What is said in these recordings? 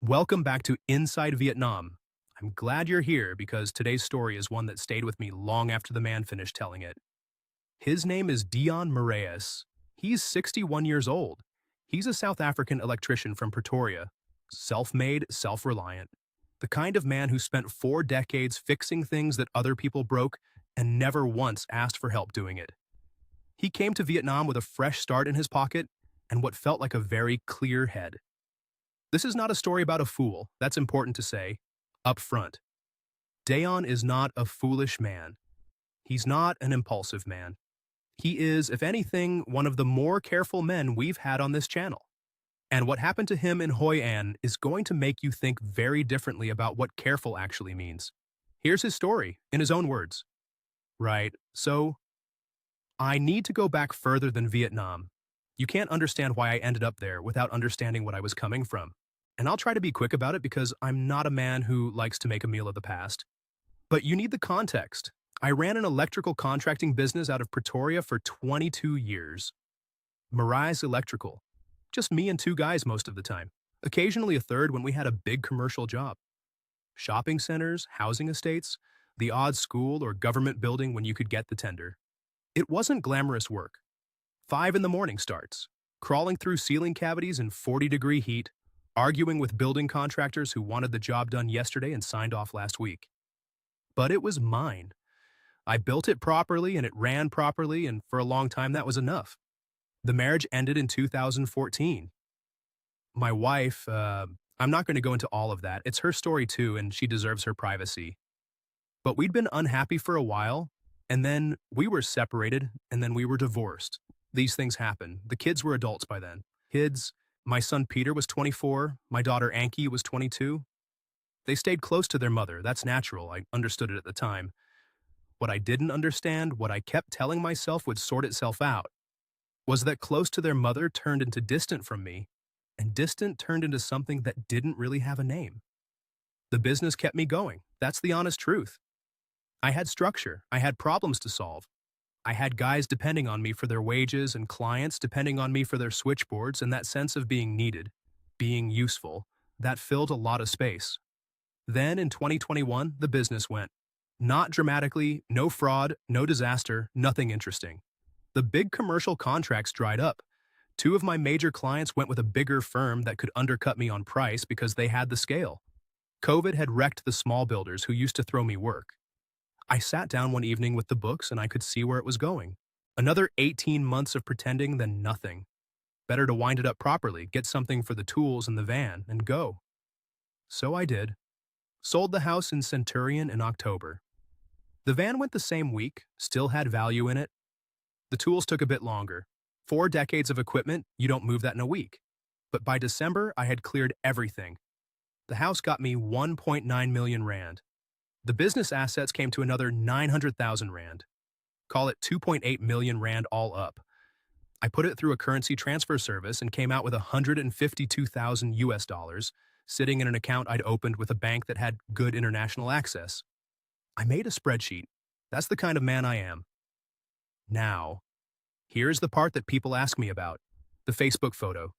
Welcome back to Inside Vietnam. I'm glad you're here because today's story is one that stayed with me long after the man finished telling it. His name is Dion Moraes. He's 61 years old. He's a South African electrician from Pretoria, self-made, self-reliant, the kind of man who spent 4 decades fixing things that other people broke and never once asked for help doing it. He came to Vietnam with a fresh start in his pocket and what felt like a very clear head. This is not a story about a fool, that's important to say, up front. Dayon is not a foolish man. He's not an impulsive man. He is, if anything, one of the more careful men we've had on this channel. And what happened to him in Hoi An is going to make you think very differently about what careful actually means. Here's his story, in his own words. Right, so I need to go back further than Vietnam. You can't understand why I ended up there without understanding what I was coming from. And I'll try to be quick about it because I'm not a man who likes to make a meal of the past. But you need the context. I ran an electrical contracting business out of Pretoria for 22 years. Mirais Electrical. Just me and two guys most of the time. Occasionally a third when we had a big commercial job. Shopping centers, housing estates, the odd school or government building when you could get the tender. It wasn't glamorous work. 5 in the morning starts, crawling through ceiling cavities in 40-degree heat, arguing with building contractors who wanted the job done yesterday and signed off last week. But it was mine. I built it properly and it ran properly, and for a long time that was enough. The marriage ended in 2014. My wife, I'm not going to go into all of that. It's her story too, and she deserves her privacy. But we'd been unhappy for a while, and then we were separated, and then we were divorced. These things happen. The kids were adults by then. My son Peter was 24, my daughter Anki was 22. They stayed close to their mother, that's natural, I understood it at the time. What I didn't understand, what I kept telling myself would sort itself out, was that close to their mother turned into distant from me, and distant turned into something that didn't really have a name. The business kept me going, that's the honest truth. I had structure, I had problems to solve. I had guys depending on me for their wages and clients depending on me for their switchboards, and that sense of being needed, being useful, that filled a lot of space. Then in 2021, the business went. Not dramatically, no fraud, no disaster, nothing interesting. The big commercial contracts dried up. 2 of my major clients went with a bigger firm that could undercut me on price because they had the scale. COVID had wrecked the small builders who used to throw me work. I sat down one evening with the books and I could see where it was going. Another 18 months of pretending, then nothing. Better to wind it up properly, get something for the tools and the van, and go. So I did. Sold the house in Centurion in October. The van went the same week, still had value in it. The tools took a bit longer. 4 decades of equipment, you don't move that in a week. But by December, I had cleared everything. The house got me 1.9 million rand. The business assets came to another 900,000 rand. Call it 2.8 million rand all up. I put it through a currency transfer service and came out with 152,000 US dollars, sitting in an account I'd opened with a bank that had good international access. I made a spreadsheet. That's the kind of man I am. Now, here's the part that people ask me about. The Facebook photo.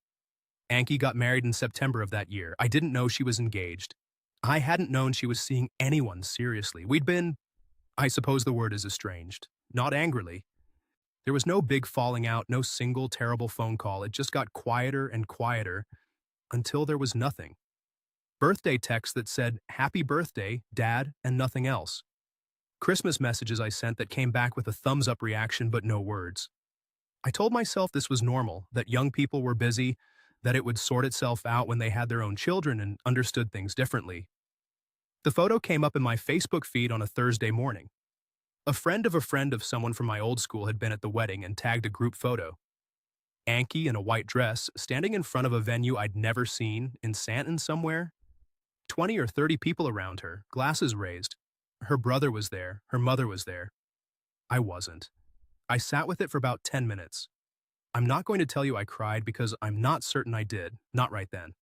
Anki got married in September of that year. I didn't know she was engaged. I hadn't known she was seeing anyone seriously. We'd been, I suppose the word is estranged, not angrily. There was no big falling out, no single terrible phone call. It just got quieter and quieter until there was nothing. Birthday texts that said, "Happy birthday, Dad," and nothing else. Christmas messages I sent that came back with a thumbs-up reaction but no words. I told myself this was normal, that young people were busy, that it would sort itself out when they had their own children and understood things differently. The photo came up in my Facebook feed on a Thursday morning. A friend of someone from my old school had been at the wedding and tagged a group photo. Anki in a white dress, standing in front of a venue I'd never seen, in Santon somewhere. 20 or 30 people around her, glasses raised. Her brother was there, her mother was there. I wasn't. I sat with it for about 10 minutes. I'm not going to tell you I cried because I'm not certain I did, not right then.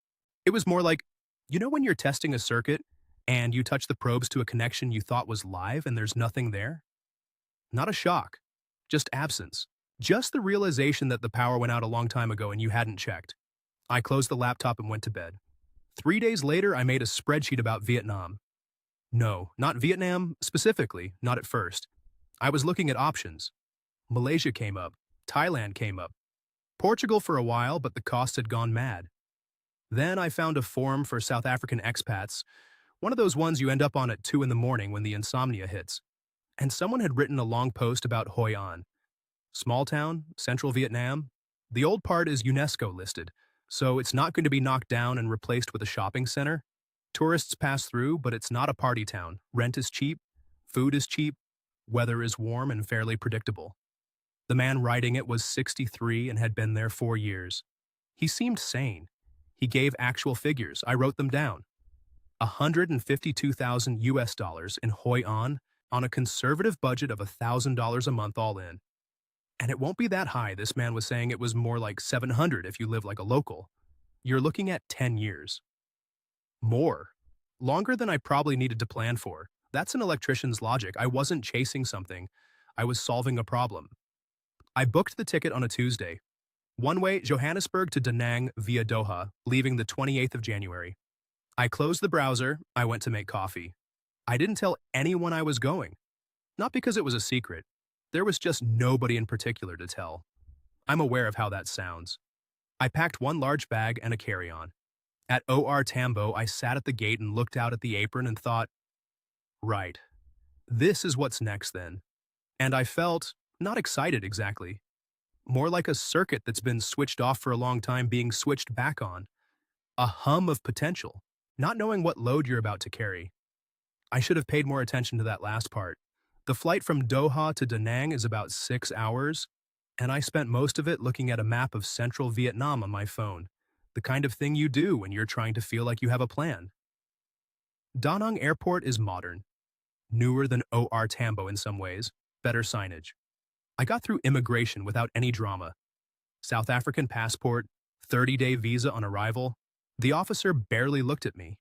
It was more like, you know when you're testing a circuit and you touch the probes to a connection you thought was live and there's nothing there? Not a shock, just absence. Just the realization that the power went out a long time ago and you hadn't checked. I closed the laptop and went to bed. 3 days later, I made a spreadsheet about Vietnam. No, not Vietnam specifically, not at first. I was looking at options. Malaysia came up. Thailand came up. Portugal for a while, but the cost had gone mad. Then I found a forum for South African expats, one of those ones you end up on at 2 in the morning when the insomnia hits. And someone had written a long post about Hoi An. Small town, central Vietnam. The old part is UNESCO listed, so it's not going to be knocked down and replaced with a shopping center. Tourists pass through, but it's not a party town. Rent is cheap, food is cheap, weather is warm and fairly predictable. The man writing it was 63 and had been there 4 years. He seemed sane. He gave actual figures. I wrote them down. 152,000 US dollars in Hoi An on a conservative budget of $1,000 a month all in. And it won't be that high. This man was saying it was more like 700 if you live like a local. You're looking at 10 years. More. Longer than I probably needed to plan for. That's an electrician's logic. I wasn't chasing something. I was solving a problem. I booked the ticket on a Tuesday. One way, Johannesburg to Da Nang via Doha, leaving the 28th of January. I closed the browser. I went to make coffee. I didn't tell anyone I was going. Not because it was a secret. There was just nobody in particular to tell. I'm aware of how that sounds. I packed one large bag and a carry-on. At OR Tambo, I sat at the gate and looked out at the apron and thought, right, this is what's next then. And I felt, not excited exactly, more like a circuit that's been switched off for a long time being switched back on. A hum of potential, not knowing what load you're about to carry. I should have paid more attention to that last part. The flight from Doha to Da Nang is about 6 hours, and I spent most of it looking at a map of central Vietnam on my phone, the kind of thing you do when you're trying to feel like you have a plan. Da Nang Airport is modern, newer than OR Tambo in some ways, better signage. I got through immigration without any drama. South African passport, 30-day visa on arrival. The officer barely looked at me.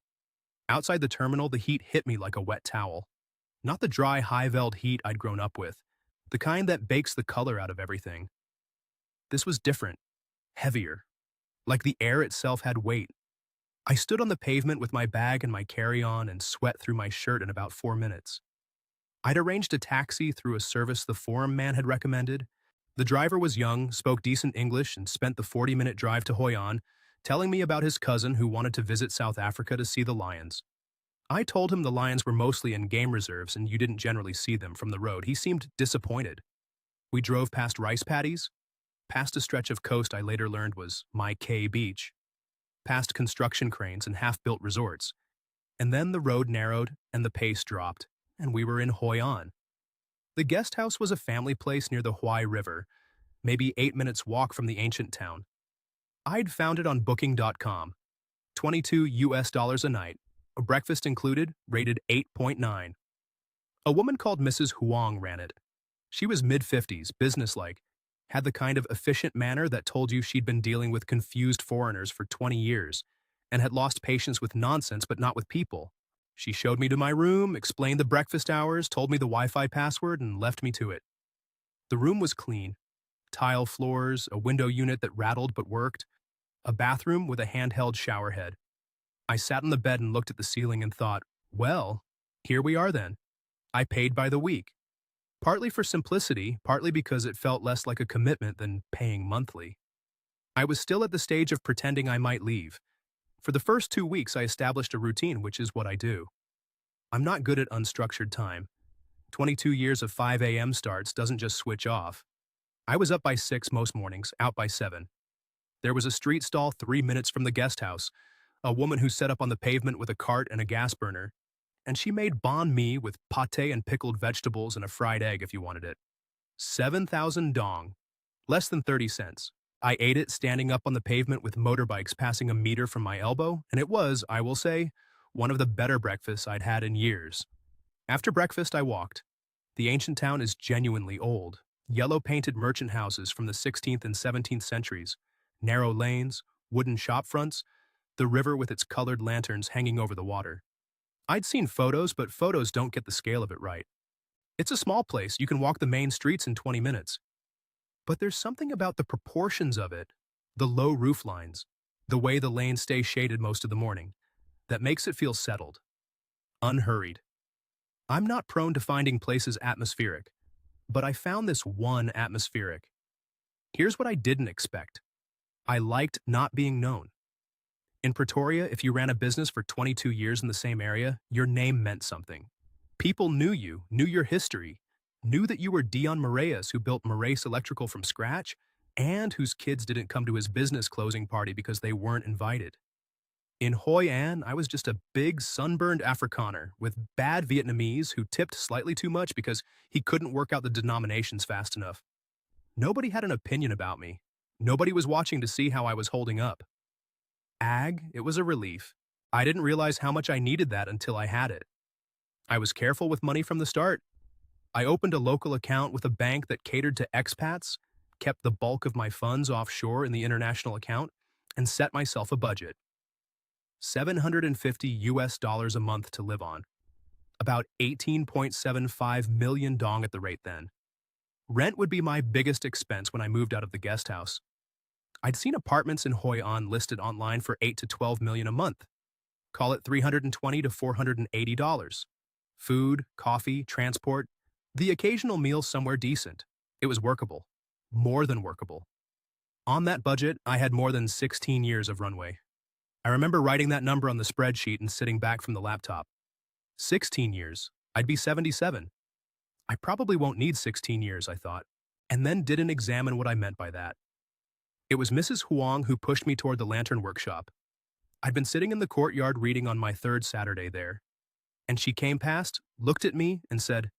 Outside the terminal, the heat hit me like a wet towel. Not the dry, high-veld heat I'd grown up with, the kind that bakes the color out of everything. This was different, heavier, like the air itself had weight. I stood on the pavement with my bag and my carry-on and sweat through my shirt in about 4 minutes. I'd arranged a taxi through a service the forum man had recommended. The driver was young, spoke decent English, and spent the 40-minute drive to Hoi An telling me about his cousin who wanted to visit South Africa to see the lions. I told him the lions were mostly in game reserves and you didn't generally see them from the road. He seemed disappointed. We drove past rice paddies, past a stretch of coast I later learned was My K Beach, past construction cranes and half-built resorts. And then the road narrowed and the pace dropped, and we were in Hoi An. The guest house was a family place near the Hoi River, maybe 8 minutes walk from the ancient town. I'd found it on booking.com. 22 US dollars a night, a breakfast included, rated 8.9. A woman called Mrs. Huang ran it. She was mid-50s, businesslike, had the kind of efficient manner that told you she'd been dealing with confused foreigners for 20 years and had lost patience with nonsense but not with people. She showed me to my room, explained the breakfast hours, told me the Wi-Fi password, and left me to it. The room was clean. Tile floors, a window unit that rattled but worked, a bathroom with a handheld shower head. I sat on the bed and looked at the ceiling and thought, well, here we are then. I paid by the week. Partly for simplicity, partly because it felt less like a commitment than paying monthly. I was still at the stage of pretending I might leave. For the first 2 weeks, I established a routine, which is what I do. I'm not good at unstructured time. 22 years of 5 a.m. starts doesn't just switch off. I was up by 6 most mornings, out by 7. There was a street stall 3 minutes from the guest house, a woman who set up on the pavement with a cart and a gas burner, and she made banh mi with pate and pickled vegetables and a fried egg if you wanted it. 7,000 dong, less than 30 cents. I ate it standing up on the pavement with motorbikes passing a meter from my elbow, and it was, I will say, one of the better breakfasts I'd had in years. After breakfast, I walked. The ancient town is genuinely old. Yellow-painted merchant houses from the 16th and 17th centuries, narrow lanes, wooden shop fronts, the river with its colored lanterns hanging over the water. I'd seen photos, but photos don't get the scale of it right. It's a small place. You can walk the main streets in 20 minutes. But there's something about the proportions of it, the low roof lines, the way the lanes stay shaded most of the morning. that makes it feel settled, unhurried. I'm not prone to finding places atmospheric, but I found this one atmospheric. Here's what I didn't expect. I liked not being known. In Pretoria, if you ran a business for 22 years in the same area, your name meant something. People knew you, knew your history, knew that you were Dion Moraes who built Moraes Electrical from scratch, and whose kids didn't come to his business closing party because they weren't invited. In Hoi An, I was just a big, sunburned Afrikaner with bad Vietnamese who tipped slightly too much because he couldn't work out the denominations fast enough. Nobody had an opinion about me. Nobody was watching to see how I was holding up. It was a relief. I didn't realize how much I needed that until I had it. I was careful with money from the start. I opened a local account with a bank that catered to expats, kept the bulk of my funds offshore in the international account, and set myself a budget. 750 US dollars a month to live on. About 18.75 million dong at the rate then. Rent would be my biggest expense when I moved out of the guest house. I'd seen apartments in Hoi An listed online for 8 to 12 million a month. Call it $320 to $480. Food, coffee, transport, the occasional meal somewhere decent. It was workable. More than workable. On that budget, I had more than 16 years of runway. I remember writing that number on the spreadsheet and sitting back from the laptop. 16 years. I'd be 77. I probably won't need 16 years, I thought, and then didn't examine what I meant by that. It was Mrs. Huang who pushed me toward the lantern workshop. I'd been sitting in the courtyard reading on my third Saturday there, and she came past, looked at me, and said,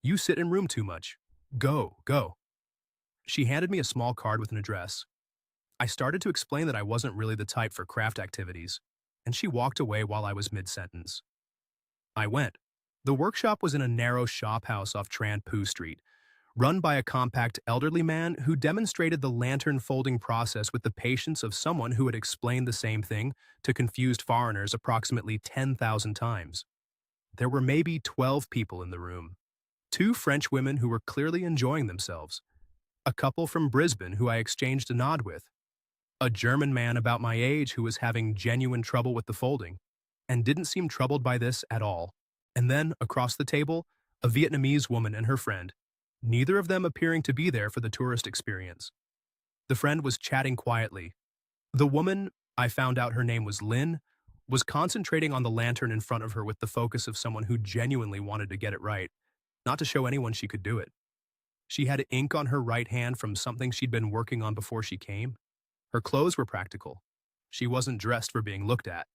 "You sit in room too much. Go, go." She handed me a small card with an address. I started to explain that I wasn't really the type for craft activities, and she walked away while I was mid-sentence. I went. The workshop was in a narrow shop house off Tran Phu Street, run by a compact elderly man who demonstrated the lantern folding process with the patience of someone who had explained the same thing to confused foreigners approximately 10,000 times. There were maybe 12 people in the room. 2 French women who were clearly enjoying themselves. A couple from Brisbane who I exchanged a nod with. A German man about my age who was having genuine trouble with the folding, and didn't seem troubled by this at all. And then, across the table, a Vietnamese woman and her friend, neither of them appearing to be there for the tourist experience. The friend was chatting quietly. The woman, I found out her name was Lynn, was concentrating on the lantern in front of her with the focus of someone who genuinely wanted to get it right, not to show anyone she could do it. She had ink on her right hand from something she'd been working on before she came. Her clothes were practical. She wasn't dressed for being looked at.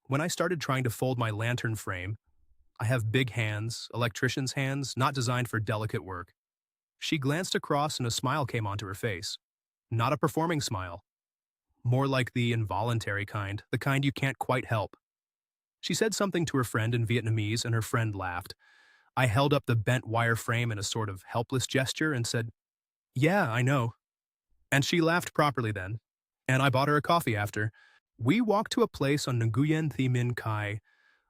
When I started trying to fold my lantern frame, I have big hands, electrician's hands, not designed for delicate work. She glanced across and a smile came onto her face. Not a performing smile. More like the involuntary kind, the kind you can't quite help. She said something to her friend in Vietnamese and her friend laughed. I held up the bent wire frame in a sort of helpless gesture and said, "Yeah, I know." And she laughed properly then, and I bought her a coffee after. We walked to a place on Nguyen Thi Minh Khai,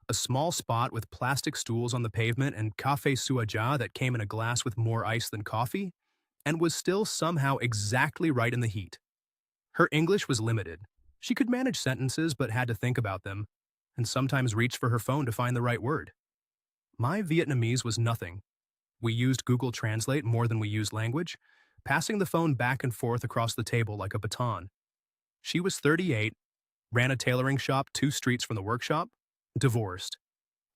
a small spot with plastic stools on the pavement and cafe suaja that came in a glass with more ice than coffee, and was still somehow exactly right in the heat. Her English was limited. She could manage sentences but had to think about them, and sometimes reached for her phone to find the right word. My Vietnamese was nothing. We used Google Translate more than we used language, passing the phone back and forth across the table like a baton. She was 38, ran a tailoring shop 2 streets from the workshop, divorced.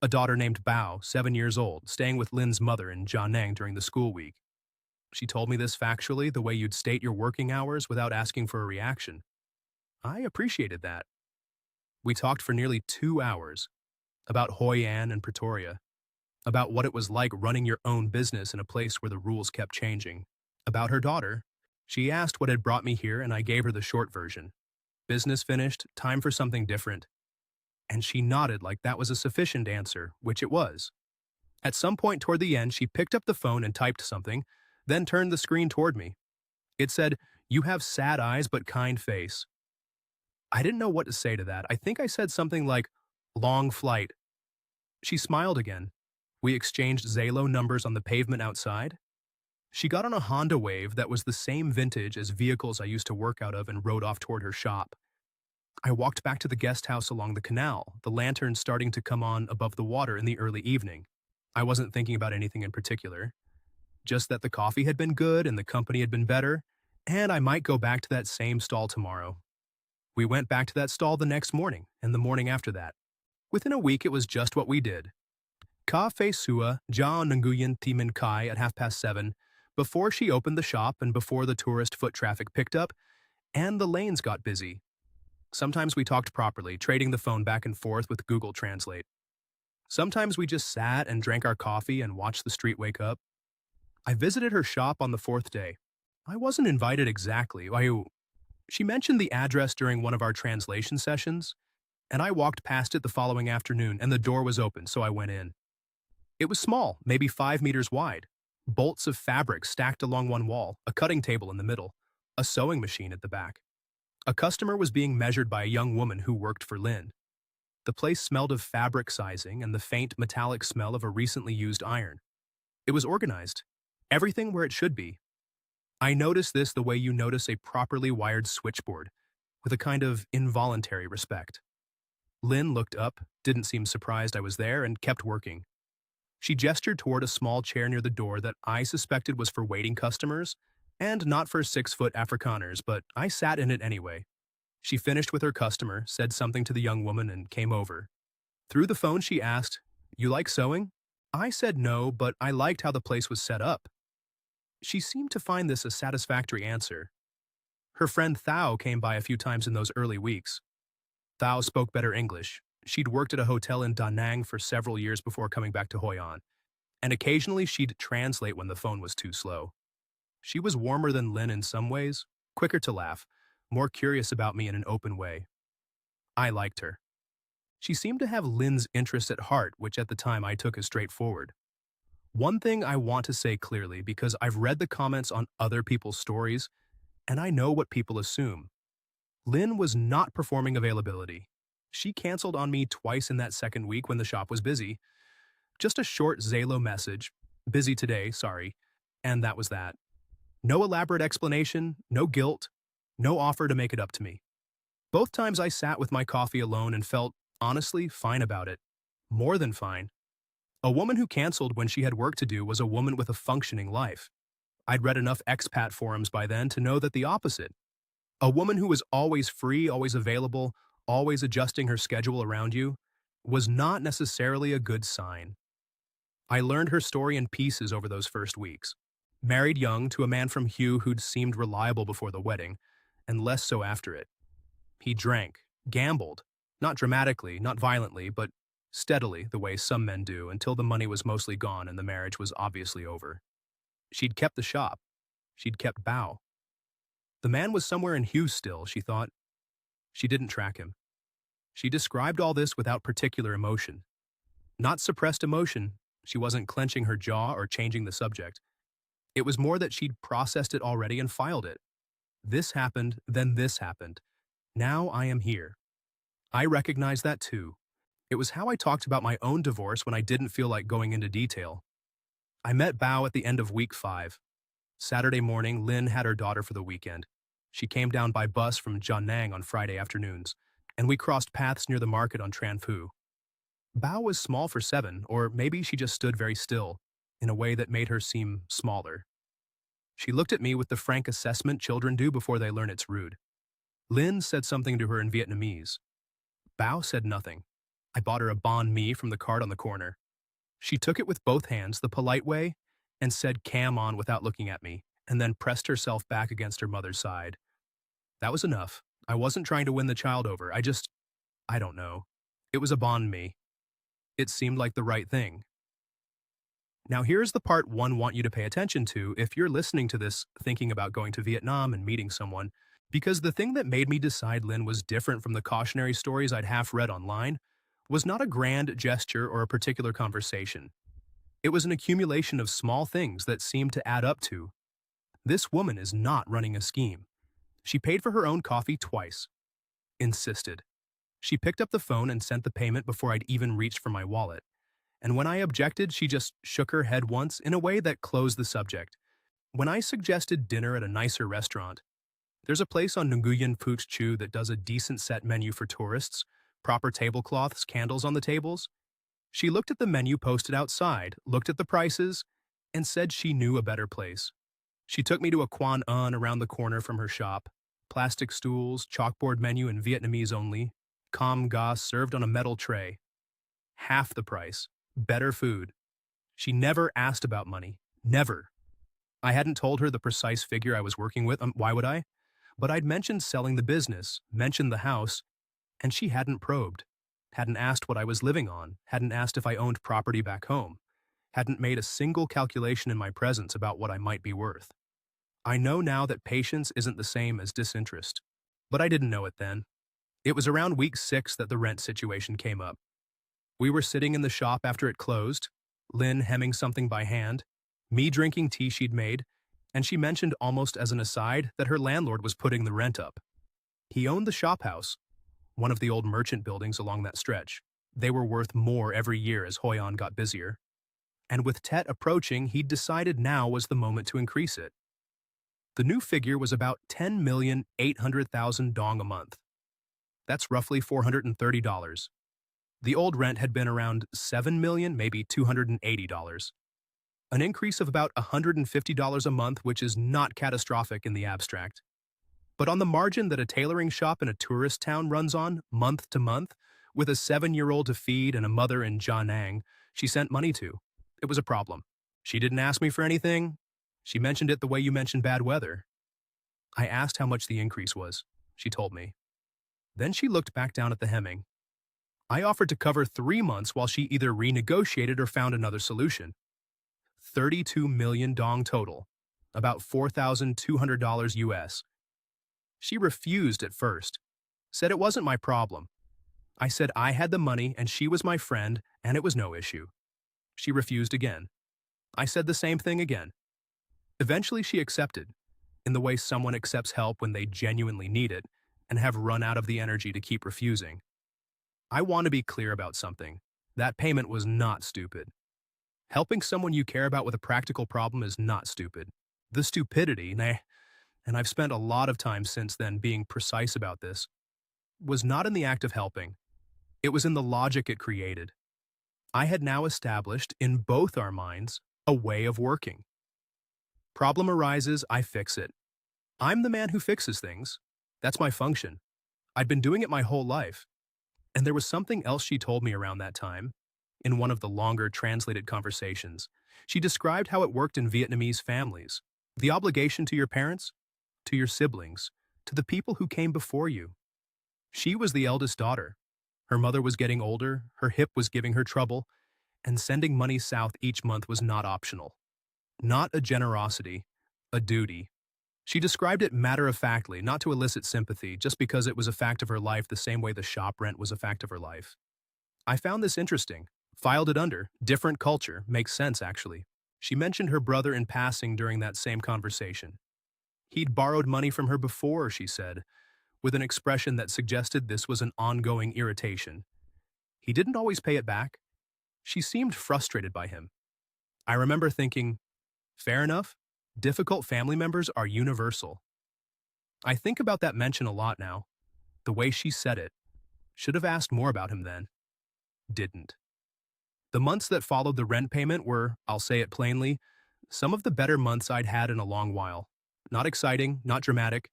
A daughter named Bao, 7 years old, staying with Lynn's mother in Gia Nang during the school week. She told me this factually, the way you'd state your working hours without asking for a reaction. I appreciated that. We talked for nearly 2 hours about Hoi An and Pretoria, about what it was like running your own business in a place where the rules kept changing. About her daughter. She asked what had brought me here, and I gave her the short version. Business finished, time for something different. And she nodded like that was a sufficient answer, which it was. At some point toward the end, she picked up the phone and typed something, then turned the screen toward me. It said, "You have sad eyes but kind face." I didn't know what to say to that. I think I said something like, "Long flight." She smiled again. We exchanged Zalo numbers on the pavement outside. She got on a Honda Wave that was the same vintage as vehicles I used to work out of and rode off toward her shop. I walked back to the guest house along the canal, the lantern starting to come on above the water in the early evening. I wasn't thinking about anything in particular, just that the coffee had been good and the company had been better, and I might go back to that same stall tomorrow. We went back to that stall the next morning and the morning after that. Within a week, it was just what we did. Ka Fei Sua Jia Nguyen Timin Kai at 7:30, before she opened the shop and before the tourist foot traffic picked up, and the lanes got busy. Sometimes we talked properly, trading the phone back and forth with Google Translate. Sometimes we just sat and drank our coffee and watched the street wake up. I visited her shop on the fourth day. I wasn't invited exactly. She mentioned the address during one of our translation sessions, and I walked past it the following afternoon and the door was open, so I went in. It was small, maybe 5 meters wide. Bolts of fabric stacked along one wall, a cutting table in the middle, a sewing machine at the back. A customer was being measured by a young woman who worked for Lynn. The place smelled of fabric sizing and the faint metallic smell of a recently used iron. It was organized. Everything where it should be. I noticed this the way you notice a properly wired switchboard, with a kind of involuntary respect. Lynn looked up, didn't seem surprised I was there, and kept working. She gestured toward a small chair near the door that I suspected was for waiting customers, and not for 6-foot Afrikaners, but I sat in it anyway. She finished with her customer, said something to the young woman, and came over. Through the phone she asked, "You like sewing?" I said no, but I liked how the place was set up. She seemed to find this a satisfactory answer. Her friend Thao came by a few times in those early weeks. Thao spoke better English. She'd worked at a hotel in Da Nang for several years before coming back to Hoi An, and occasionally she'd translate when the phone was too slow. She was warmer than Lynn in some ways, quicker to laugh, more curious about me in an open way. I liked her. She seemed to have Lynn's interest at heart, which at the time I took as straightforward. One thing I want to say clearly, because I've read the comments on other people's stories, and I know what people assume. Lynn was not performing availability. She canceled on me twice in that second week when the shop was busy. Just a short Zalo message, "Busy today, sorry," and that was that. No elaborate explanation, no guilt, no offer to make it up to me. Both times I sat with my coffee alone and felt, honestly, fine about it. More than fine. A woman who canceled when she had work to do was a woman with a functioning life. I'd read enough expat forums by then to know that the opposite. A woman who was always free, always available, always adjusting her schedule around you, was not necessarily a good sign. I learned her story in pieces over those first weeks. Married young to a man from Hugh who'd seemed reliable before the wedding, and less so after it. He drank, gambled, not dramatically, not violently, but steadily, the way some men do, until the money was mostly gone and the marriage was obviously over. She'd kept the shop. She'd kept Bao. The man was somewhere in Hughes still, she thought. She didn't track him. She described all this without particular emotion. Not suppressed emotion, she wasn't clenching her jaw or changing the subject. It was more that she'd processed it already and filed it. This happened, then this happened. Now I am here. I recognize that too. It was how I talked about my own divorce when I didn't feel like going into detail. I met Bao at the end of week 5. Saturday morning, Lynn had her daughter for the weekend. She came down by bus from Jian'an on Friday afternoons, and we crossed paths near the market on Tranfu. Bao was small for 7, or maybe she just stood very still, in a way that made her seem smaller. She looked at me with the frank assessment children do before they learn it's rude. Lynn said something to her in Vietnamese. Bao said nothing. I bought her a banh mi from the cart on the corner. She took it with both hands, the polite way, and said "cam on" without looking at me, and then pressed herself back against her mother's side. That was enough. I wasn't trying to win the child over. I don't know. It was a banh mi. It seemed like the right thing. Now here's the part one want you to pay attention to if you're listening to this thinking about going to Vietnam and meeting someone, because the thing that made me decide Lynn was different from the cautionary stories I'd half read online was not a grand gesture or a particular conversation. It was an accumulation of small things that seemed to add up to, this woman is not running a scheme. She paid for her own coffee twice. Insisted. She picked up the phone and sent the payment before I'd even reached for my wallet. And when I objected, she just shook her head once in a way that closed the subject. When I suggested dinner at a nicer restaurant, There's a place on Nguyen Phuc Chu that does a decent set menu for tourists, proper tablecloths, candles on the tables. She looked at the menu posted outside, looked at the prices, and said she knew a better place. She took me to a Hoi An around the corner from her shop. Plastic stools, chalkboard menu in Vietnamese only, com gas served on a metal tray. Half the price. Better food. She never asked about money. Never. I hadn't told her the precise figure I was working with, why would I? But I'd mentioned selling the business, mentioned the house, and she hadn't probed. Hadn't asked what I was living on, hadn't asked if I owned property back home, hadn't made a single calculation in my presence about what I might be worth. I know now that patience isn't the same as disinterest, but I didn't know it then. It was around week 6 that the rent situation came up. We were sitting in the shop after it closed, Lynn hemming something by hand, me drinking tea she'd made, and she mentioned almost as an aside that her landlord was putting the rent up. He owned the shop house, one of the old merchant buildings along that stretch. They were worth more every year as Hoi An got busier. And with Tet approaching, he'd decided now was the moment to increase it. The new figure was about 10,800,000 dong a month. That's roughly $430. The old rent had been around 7 million, maybe $280. An increase of about $150 a month, which is not catastrophic in the abstract. But on the margin that a tailoring shop in a tourist town runs on, month to month, with a 7-year-old to feed and a mother in Da Nang she sent money to, it was a problem. She didn't ask me for anything. She mentioned it the way you mention bad weather. I asked how much the increase was. She told me. Then she looked back down at the hemming. I offered to cover 3 months while she either renegotiated or found another solution. 32 million dong total, about $4,200 US. She refused at first, said it wasn't my problem. I said I had the money and she was my friend and it was no issue. She refused again. I said the same thing again. Eventually she accepted, in the way someone accepts help when they genuinely need it and have run out of the energy to keep refusing. I want to be clear about something. That payment was not stupid. Helping someone you care about with a practical problem is not stupid. The stupidity, and I've spent a lot of time since then being precise about this, was not in the act of helping. It was in the logic it created. I had now established, in both our minds, a way of working. Problem arises, I fix it. I'm the man who fixes things. That's my function. I'd been doing it my whole life. And there was something else she told me around that time. In one of the longer translated conversations, she described how it worked in Vietnamese families. The obligation to your parents, to your siblings, to the people who came before you. She was the eldest daughter. Her mother was getting older, her hip was giving her trouble, and sending money south each month was not optional. Not a generosity, a duty. She described it matter-of-factly, not to elicit sympathy, just because it was a fact of her life the same way the shop rent was a fact of her life. I found this interesting. Filed it under. Different culture. Makes sense, actually. She mentioned her brother in passing during that same conversation. He'd borrowed money from her before, she said, with an expression that suggested this was an ongoing irritation. He didn't always pay it back. She seemed frustrated by him. I remember thinking, fair enough. Difficult family members are universal. I think about that mention a lot now. The way she said it. Should have asked more about him then. Didn't. The months that followed the rent payment were, I'll say it plainly, some of the better months I'd had in a long while. Not exciting, not dramatic.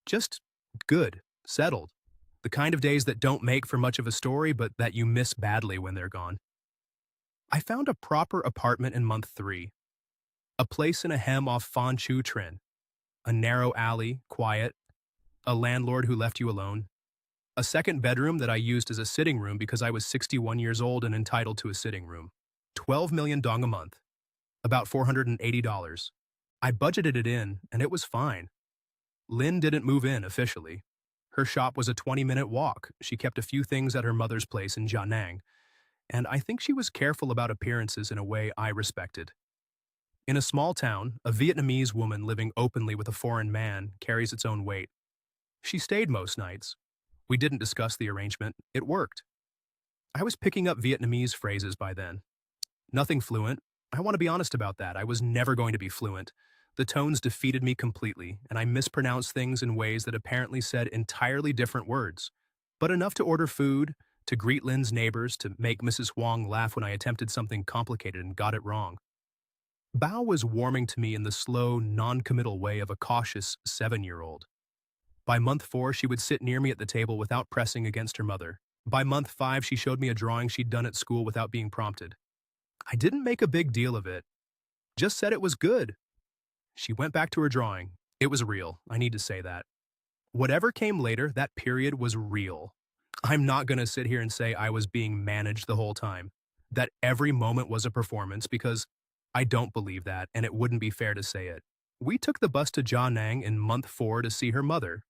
Just good, settled. The kind of days that don't make for much of a story, but that you miss badly when they're gone. I found a proper apartment in month 3. A place in a hem off Phan Chu Trin. A narrow alley, quiet. A landlord who left you alone. A second bedroom that I used as a sitting room because I was 61 years old and entitled to a sitting room. 12 million dong a month. About $480. I budgeted it in, and it was fine. Lynn didn't move in officially. Her shop was a 20-minute walk. She kept a few things at her mother's place in Da Nang, and I think she was careful about appearances in a way I respected. In a small town, a Vietnamese woman living openly with a foreign man carries its own weight. She stayed most nights. We didn't discuss the arrangement. It worked. I was picking up Vietnamese phrases by then. Nothing fluent. I want to be honest about that. I was never going to be fluent. The tones defeated me completely, and I mispronounced things in ways that apparently said entirely different words. But enough to order food, to greet Lynn's neighbors, to make Mrs. Huang laugh when I attempted something complicated and got it wrong. Bao was warming to me in the slow, non-committal way of a cautious 7-year-old. By month 4, she would sit near me at the table without pressing against her mother. By month 5, she showed me a drawing she'd done at school without being prompted. I didn't make a big deal of it, just said it was good. She went back to her drawing. It was real, I need to say that. Whatever came later, that period was real. I'm not going to sit here and say I was being managed the whole time, that every moment was a performance, because I don't believe that, and it wouldn't be fair to say it. We took the bus to Jianeng in month 4 to see her mother.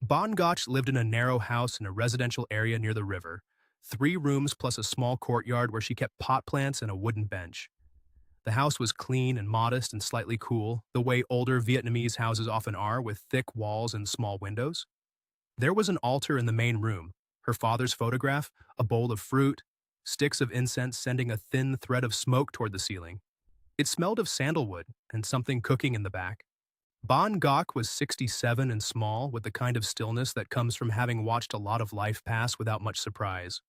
Bon Gotch lived in a narrow house in a residential area near the river, 3 rooms plus a small courtyard where she kept pot plants and a wooden bench. The house was clean and modest and slightly cool, the way older Vietnamese houses often are, with thick walls and small windows. There was an altar in the main room, her father's photograph, a bowl of fruit, sticks of incense sending a thin thread of smoke toward the ceiling. It smelled of sandalwood and something cooking in the back. Bon Gok was 67 and small, with the kind of stillness that comes from having watched a lot of life pass without much surprise.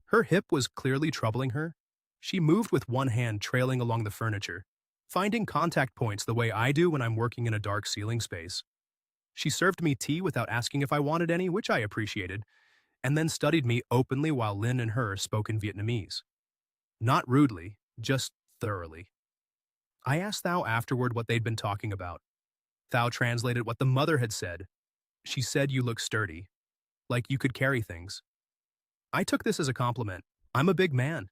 Her hip was clearly troubling her. She moved with one hand trailing along the furniture, finding contact points the way I do when I'm working in a dark ceiling space. She served me tea without asking if I wanted any, which I appreciated, and then studied me openly while Lynn and her spoke in Vietnamese. Not rudely, just thoroughly. I asked Thao afterward what they'd been talking about. Thao translated what the mother had said. She said you look sturdy, like you could carry things. I took this as a compliment. I'm a big man.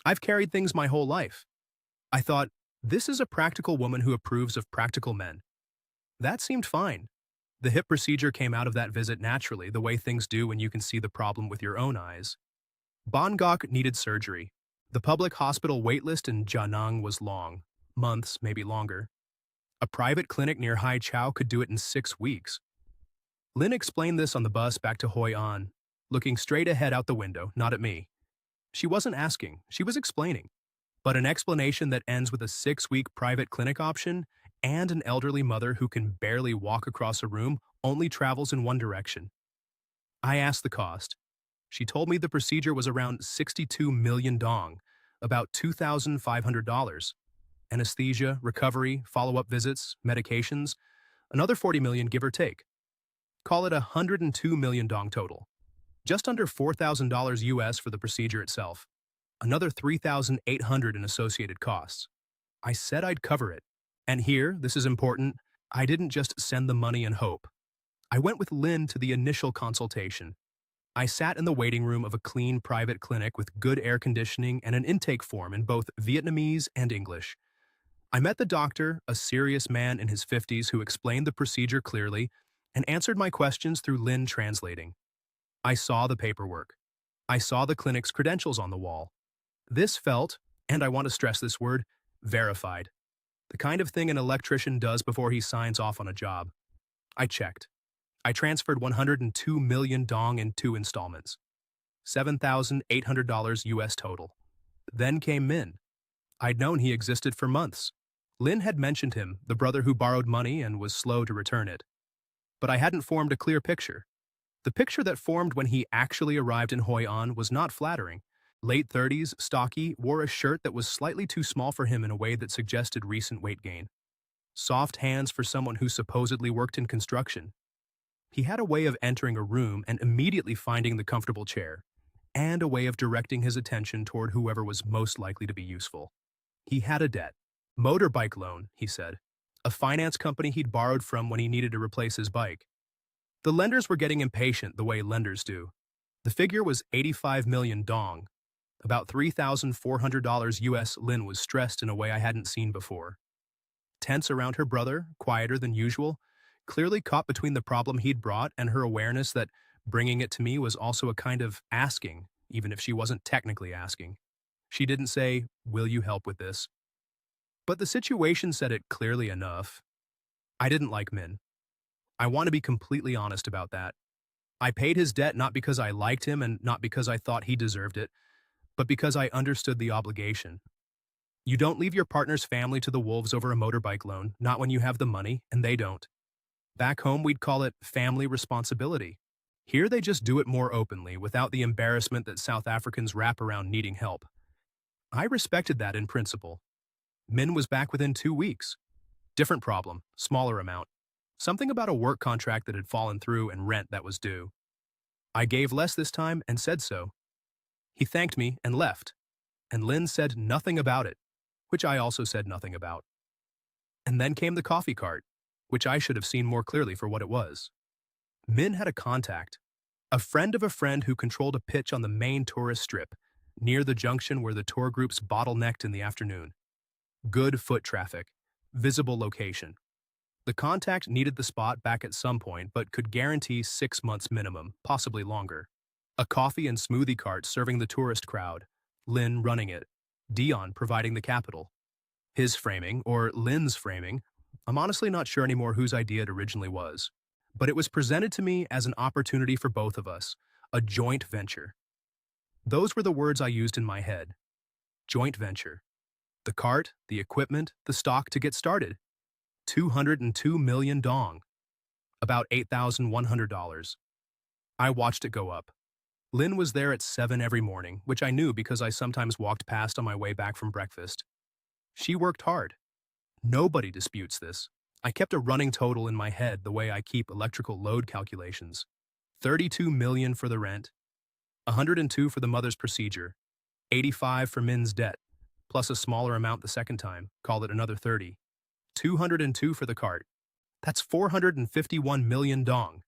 I've carried things my whole life. I thought, this is a practical woman who approves of practical men. That seemed fine. The hip procedure came out of that visit naturally, the way things do when you can see the problem with your own eyes. Bon Gok needed surgery. The public hospital waitlist in Jianeng was long, months, maybe longer. A private clinic near Hai Chau could do it in 6 weeks. Lynn explained this on the bus back to Hoi An, looking straight ahead out the window, not at me. She wasn't asking, she was explaining. But an explanation that ends with a 6-week private clinic option and an elderly mother who can barely walk across a room only travels in one direction. I asked the cost. She told me the procedure was around 62 million dong, about $2,500. Anesthesia, recovery, follow-up visits, medications, another 40 million give or take. Call it 102 million dong total. Just under $4,000 US for the procedure itself. Another 3,800 in associated costs. I said I'd cover it. And here, this is important, I didn't just send the money and hope. I went with Lynn to the initial consultation. I sat in the waiting room of a clean private clinic with good air conditioning and an intake form in both Vietnamese and English. I met the doctor, a serious man in his 50s who explained the procedure clearly and answered my questions through Lynn translating. I saw the paperwork. I saw the clinic's credentials on the wall. This felt, and I want to stress this word, verified. The kind of thing an electrician does before he signs off on a job. I checked. I transferred 102 million dong in 2 installments. $7,800 US total. Then came Min. I'd known he existed for months. Lynn had mentioned him, the brother who borrowed money and was slow to return it. But I hadn't formed a clear picture. The picture that formed when he actually arrived in Hoi An was not flattering. Late 30s, stocky, wore a shirt that was slightly too small for him in a way that suggested recent weight gain. Soft hands for someone who supposedly worked in construction. He had a way of entering a room and immediately finding the comfortable chair, and a way of directing his attention toward whoever was most likely to be useful. He had a debt. Motorbike loan, he said. A finance company he'd borrowed from when he needed to replace his bike. The lenders were getting impatient the way lenders do. The figure was 85 million dong. About $3,400 US. Lynn was stressed in a way I hadn't seen before. Tense around her brother, quieter than usual, clearly caught between the problem he'd brought and her awareness that bringing it to me was also a kind of asking, even if she wasn't technically asking. She didn't say, "Will you help with this?" But the situation said it clearly enough. I didn't like Min. I want to be completely honest about that. I paid his debt not because I liked him and not because I thought he deserved it, but because I understood the obligation. You don't leave your partner's family to the wolves over a motorbike loan, not when you have the money, and they don't. Back home, we'd call it family responsibility. Here, they just do it more openly, without the embarrassment that South Africans wrap around needing help. I respected that in principle. Min was back within 2 weeks. Different problem, smaller amount. Something about a work contract that had fallen through and rent that was due. I gave less this time and said so. He thanked me and left, and Lynn said nothing about it, which I also said nothing about. And then came the coffee cart, which I should have seen more clearly for what it was. Min had a contact, a friend of a friend who controlled a pitch on the main tourist strip, near the junction where the tour groups bottlenecked in the afternoon. Good foot traffic, visible location. The contact needed the spot back at some point, but could guarantee 6 months minimum, possibly longer. A coffee and smoothie cart serving the tourist crowd, Lynn running it, Dion providing the capital. His framing, or Lynn's framing, I'm honestly not sure anymore whose idea it originally was, but it was presented to me as an opportunity for both of us, a joint venture. Those were the words I used in my head. Joint venture. The cart, the equipment, the stock to get started. 202 million dong. About $8,100. I watched it go up. Lynn was there at 7 every morning, which I knew because I sometimes walked past on my way back from breakfast. She worked hard. Nobody disputes this. I kept a running total in my head the way I keep electrical load calculations. 32 million for the rent, 102 for the mother's procedure, 85 for Min's debt, plus a smaller amount the second time, call it another 30. 202 for the cart. That's 451 million dong.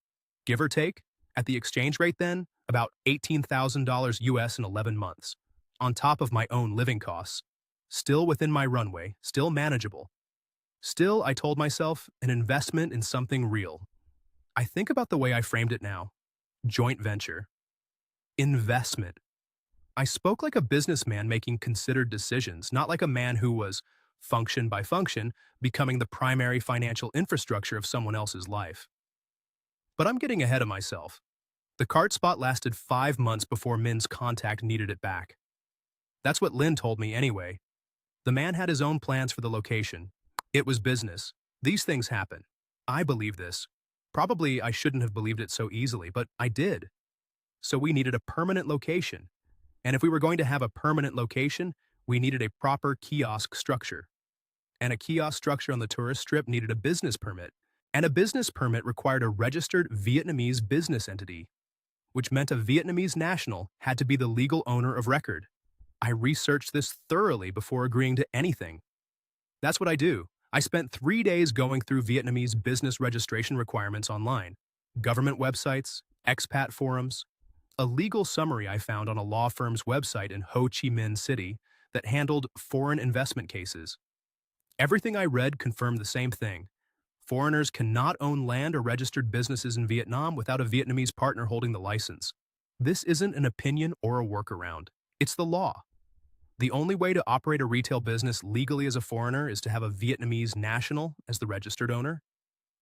Give or take, at the exchange rate then, about $18,000 US in 11 months, on top of my own living costs. Still within my runway, still manageable. Still, I told myself, an investment in something real. I think about the way I framed it now. Joint venture. Investment. I spoke like a businessman making considered decisions, not like a man who was, function by function, becoming the primary financial infrastructure of someone else's life. But I'm getting ahead of myself. The cart spot lasted 5 months before Min's contact needed it back. That's what Lynn told me anyway. The man had his own plans for the location. It was business. These things happen. I believe this. Probably I shouldn't have believed it so easily, but I did. So we needed a permanent location. And if we were going to have a permanent location, we needed a proper kiosk structure. And a kiosk structure on the tourist strip needed a business permit. And a business permit required a registered Vietnamese business entity, which meant a Vietnamese national had to be the legal owner of record. I researched this thoroughly before agreeing to anything. That's what I do. I spent 3 days going through Vietnamese business registration requirements online, government websites, expat forums, a legal summary I found on a law firm's website in Ho Chi Minh City that handled foreign investment cases. Everything I read confirmed the same thing. Foreigners cannot own land or registered businesses in Vietnam without a Vietnamese partner holding the license. This isn't an opinion or a workaround. It's the law. The only way to operate a retail business legally as a foreigner is to have a Vietnamese national as the registered owner,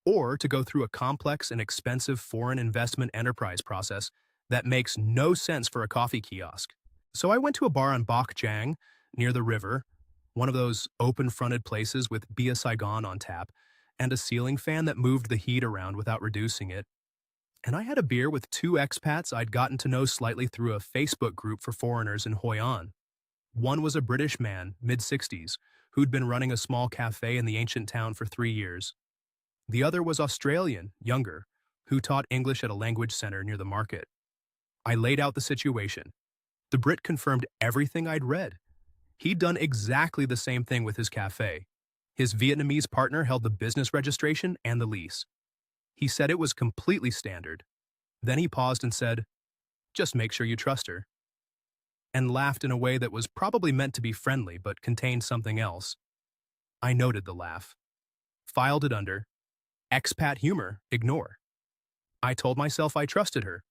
or to go through a complex and expensive foreign investment enterprise process that makes no sense for a coffee kiosk. So I went to a bar on Bok Jang, near the river, one of those open-fronted places with Bia Saigon on tap, and a ceiling fan that moved the heat around without reducing it. And I had a beer with 2 expats I'd gotten to know slightly through a Facebook group for foreigners in Hoi An. One was a British man, mid-60s, who'd been running a small cafe in the ancient town for 3 years. The other was Australian, younger, who taught English at a language center near the market. I laid out the situation. The Brit confirmed everything I'd read. He'd done exactly the same thing with his cafe. His Vietnamese partner held the business registration and the lease. He said it was completely standard. Then he paused and said, "Just make sure you trust her," and laughed in a way that was probably meant to be friendly but contained something else. I noted the laugh. Filed it under, expat humor, ignore. I told myself I trusted her.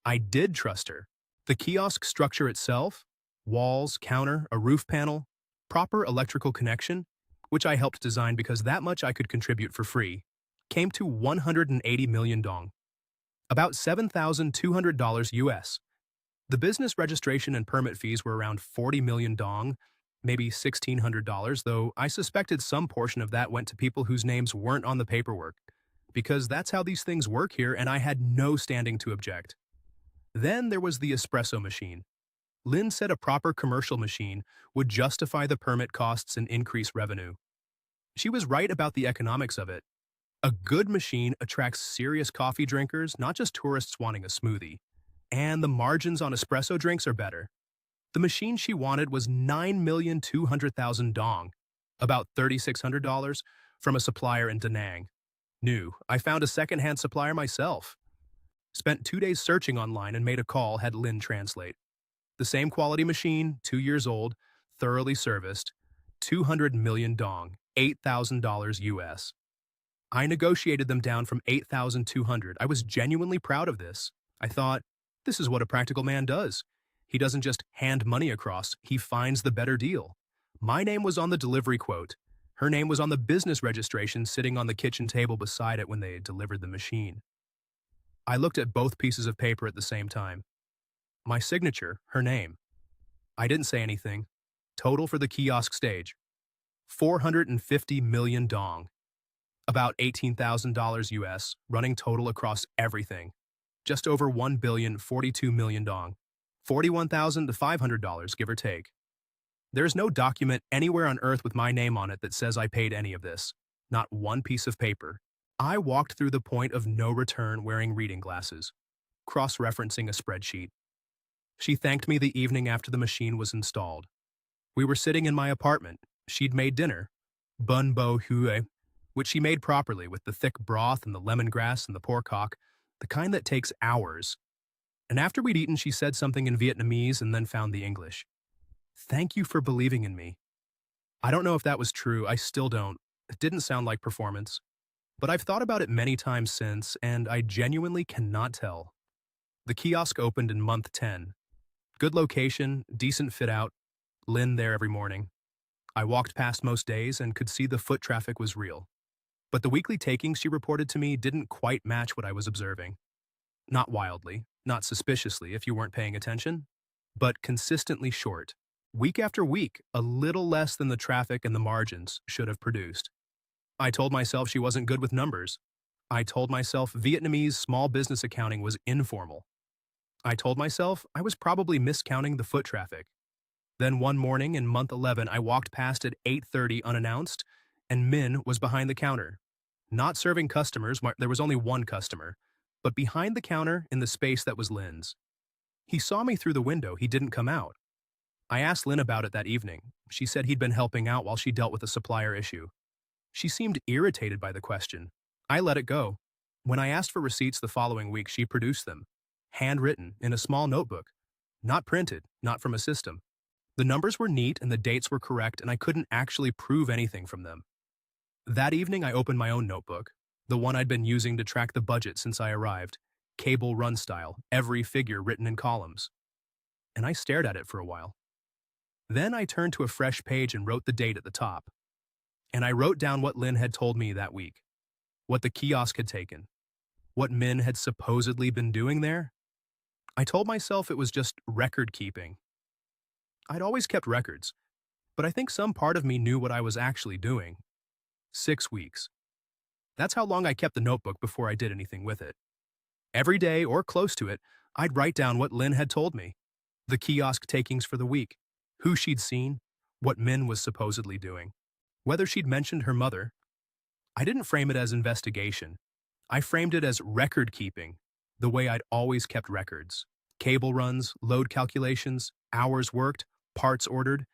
I did trust her. The kiosk structure itself, walls, counter, a roof panel, proper electrical connection, which I helped design because that much I could contribute for free, came to 180 million dong, about $7,200 US. The business registration and permit fees were around 40 million dong, maybe $1,600, though I suspected some portion of that went to people whose names weren't on the paperwork, because that's how these things work here and I had no standing to object. Then there was the espresso machine. Lynn said a proper commercial machine would justify the permit costs and increase revenue. She was right about the economics of it. A good machine attracts serious coffee drinkers, not just tourists wanting a smoothie. And the margins on espresso drinks are better. The machine she wanted was 9,200,000 dong, about $3,600, from a supplier in Da Nang. New. I found a second-hand supplier myself. Spent 2 days searching online and made a call, had Lynn translate. The same quality machine, 2 years old, thoroughly serviced, 200 million dong, $8,000 US. I negotiated them down from 8,200. I was genuinely proud of this. I thought, this is what a practical man does. He doesn't just hand money across, he finds the better deal. My name was on the delivery quote. Her name was on the business registration sitting on the kitchen table beside it when they delivered the machine. I looked at both pieces of paper at the same time. My signature, her name. I didn't say anything. Total for the kiosk stage. 450 million dong. About $18,000 US, running total across everything. Just over 1,042 million dong. $41,000 to $500, give or take. There's no document anywhere on earth with my name on it that says I paid any of this. Not one piece of paper. I walked through the point of no return wearing reading glasses, cross-referencing a spreadsheet. She thanked me the evening after the machine was installed. We were sitting in my apartment. She'd made dinner. Bun bo hue, which she made properly with the thick broth and the lemongrass and the pork hock, the kind that takes hours. And after we'd eaten, she said something in Vietnamese and then found the English. Thank you for believing in me. I don't know if that was true. I still don't. It didn't sound like performance. But I've thought about it many times since, and I genuinely cannot tell. The kiosk opened in month 10. Good location, decent fit out, Lynn there every morning. I walked past most days and could see the foot traffic was real. But the weekly takings she reported to me didn't quite match what I was observing. Not wildly, not suspiciously if you weren't paying attention, but consistently short. Week after week, a little less than the traffic and the margins should have produced. I told myself she wasn't good with numbers. I told myself Vietnamese small business accounting was informal. I told myself I was probably miscounting the foot traffic. Then one morning in month 11, I walked past at 8:30 unannounced, and Min was behind the counter. Not serving customers, there was only one customer, but behind the counter in the space that was Lynn's. He saw me through the window, he didn't come out. I asked Lynn about it that evening. She said he'd been helping out while she dealt with a supplier issue. She seemed irritated by the question. I let it go. When I asked for receipts the following week, she produced them. Handwritten, in a small notebook. Not printed, not from a system. The numbers were neat and the dates were correct, and I couldn't actually prove anything from them. That evening, I opened my own notebook, the one I'd been using to track the budget since I arrived, cable run style, every figure written in columns. And I stared at it for a while. Then I turned to a fresh page and wrote the date at the top. And I wrote down what Lynn had told me that week, what the kiosk had taken, what Min had supposedly been doing there. I told myself it was just record keeping. I'd always kept records, but I think some part of me knew what I was actually doing. 6 weeks. That's how long I kept the notebook before I did anything with it. Every day, or close to it, I'd write down what Lynn had told me, the kiosk takings for the week, who she'd seen, what Min was supposedly doing, whether she'd mentioned her mother. I didn't frame it as investigation. I framed it as record keeping, the way I'd always kept records. Cable runs, load calculations, hours worked, parts ordered.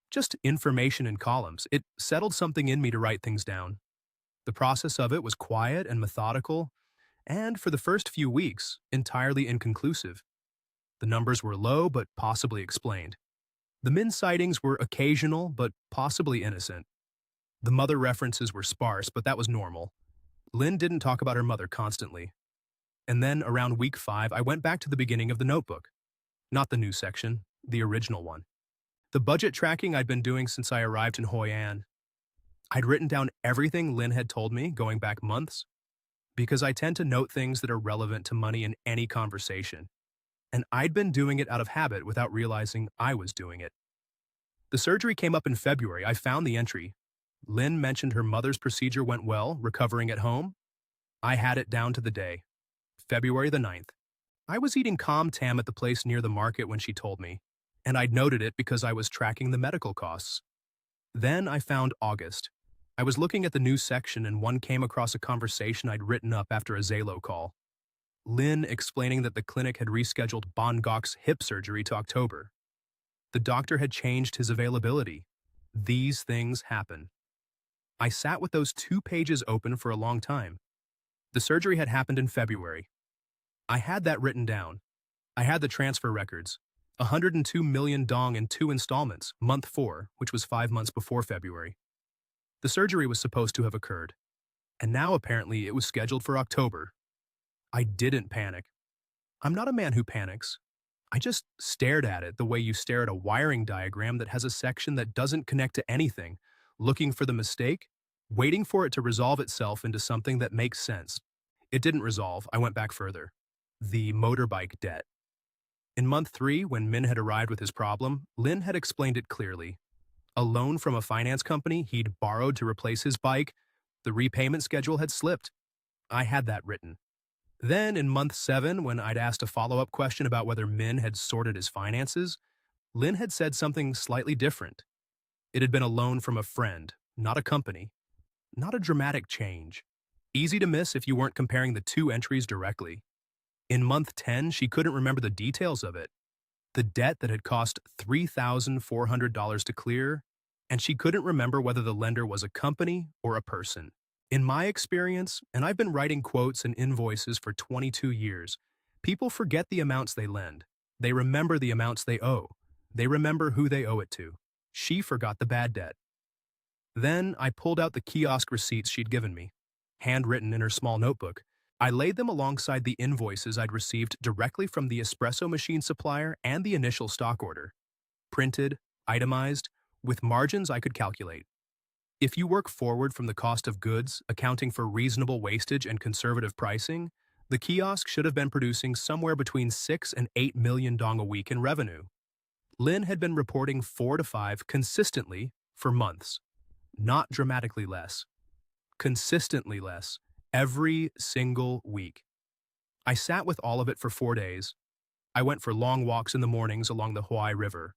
Just information in columns. It settled something in me to write things down. The process of it was quiet and methodical, and for the first few weeks, entirely inconclusive. The numbers were low but possibly explained. The Min sightings were occasional but possibly innocent. The mother references were sparse, but that was normal. Lynn didn't talk about her mother constantly. And then, around week 5, I went back to the beginning of the notebook. Not the new section, the original one. The budget tracking I'd been doing since I arrived in Hoi An. I'd written down everything Lynn had told me going back months, because I tend to note things that are relevant to money in any conversation. And I'd been doing it out of habit without realizing I was doing it. The surgery came up in February. I found the entry. Lynn mentioned her mother's procedure went well, recovering at home. I had it down to the day. February the 9th. I was eating calm tam at the place near the market when she told me, and I'd noted it because I was tracking the medical costs. Then I found August. I was looking at the news section and one came across a conversation I'd written up after a Zalo call. Lynn explaining that the clinic had rescheduled Bongok's hip surgery to October. The doctor had changed his availability. These things happen. I sat with those 2 pages open for a long time. The surgery had happened in February. I had that written down. I had the transfer records. 102 million dong in 2 installments, month 4, which was 5 months before February. The surgery was supposed to have occurred, and now apparently it was scheduled for October. I didn't panic. I'm not a man who panics. I just stared at it the way you stare at a wiring diagram that has a section that doesn't connect to anything, looking for the mistake, waiting for it to resolve itself into something that makes sense. It didn't resolve. I went back further. The motorbike debt. In month 3, when Min had arrived with his problem, Lynn had explained it clearly. A loan from a finance company he'd borrowed to replace his bike, the repayment schedule had slipped. I had that written. Then, in month 7, when I'd asked a follow-up question about whether Min had sorted his finances, Lynn had said something slightly different. It had been a loan from a friend, not a company. Not a dramatic change. Easy to miss if you weren't comparing the 2 entries directly. In month 10, she couldn't remember the details of it. The debt that had cost $3,400 to clear, and she couldn't remember whether the lender was a company or a person. In my experience, and I've been writing quotes and invoices for 22 years, people forget the amounts they lend. They remember the amounts they owe. They remember who they owe it to. She forgot the bad debt. Then I pulled out the kiosk receipts she'd given me, handwritten in her small notebook. I laid them alongside the invoices I'd received directly from the espresso machine supplier and the initial stock order. Printed, itemized, with margins I could calculate. If you work forward from the cost of goods, accounting for reasonable wastage and conservative pricing, the kiosk should have been producing somewhere between 6 and 8 million dong a week in revenue. Lynn had been reporting 4 to 5 consistently for months. Not dramatically less. Consistently less. Every single week. I sat with all of it for 4 days. I went for long walks in the mornings along the Hoi River,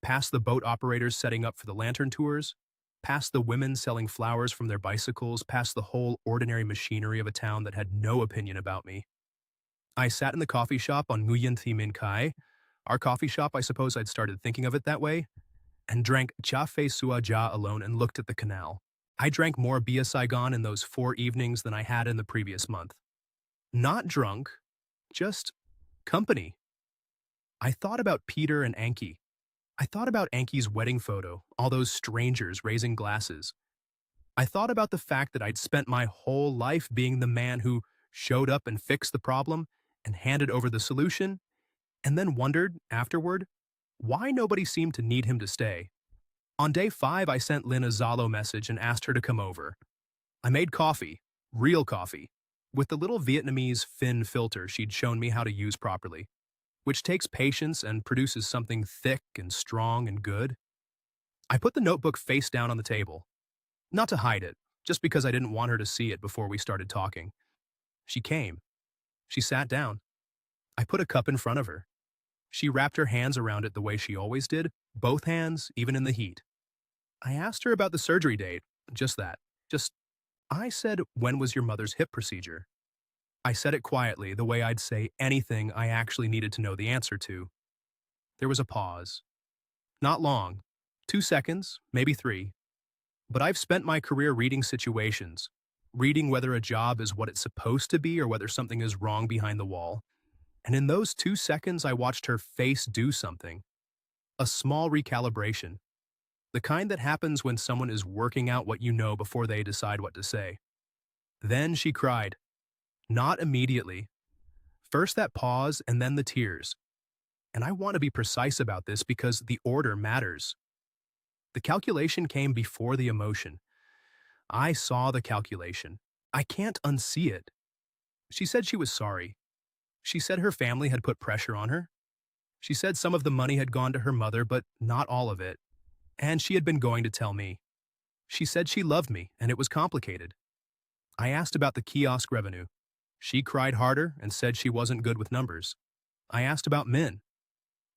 past the boat operators setting up for the lantern tours, past the women selling flowers from their bicycles, past the whole ordinary machinery of a town that had no opinion about me. I sat in the coffee shop on Nguyen Thi Minh Khai, our coffee shop, I suppose I'd started thinking of it that way, and drank cha fe sua ja alone and looked at the canal. I drank more Bia Saigon in those 4 evenings than I had in the previous month. Not drunk, just company. I thought about Peter and Anki. I thought about Anki's wedding photo, all those strangers raising glasses. I thought about the fact that I'd spent my whole life being the man who showed up and fixed the problem and handed over the solution, and then wondered, afterward, why nobody seemed to need him to stay. On day 5, I sent Lynn a Zalo message and asked her to come over. I made coffee, real coffee, with the little Vietnamese fin filter she'd shown me how to use properly, which takes patience and produces something thick and strong and good. I put the notebook face down on the table. Not to hide it, just because I didn't want her to see it before we started talking. She came. She sat down. I put a cup in front of her. She wrapped her hands around it the way she always did, both hands, even in the heat. I asked her about the surgery date, just that. I said, when was your mother's hip procedure? I said it quietly, the way I'd say anything I actually needed to know the answer to. There was a pause. Not long. 2 seconds, maybe 3. But I've spent my career reading situations, reading whether a job is what it's supposed to be or whether something is wrong behind the wall. And in those 2 seconds, I watched her face do something. A small recalibration. The kind that happens when someone is working out what you know before they decide what to say. Then she cried. Not immediately. First that pause and then the tears. And I want to be precise about this because the order matters. The calculation came before the emotion. I saw the calculation. I can't unsee it. She said she was sorry. She said her family had put pressure on her. She said some of the money had gone to her mother, but not all of it. And she had been going to tell me. She said she loved me, and it was complicated. I asked about the kiosk revenue. She cried harder and said she wasn't good with numbers. I asked about Min.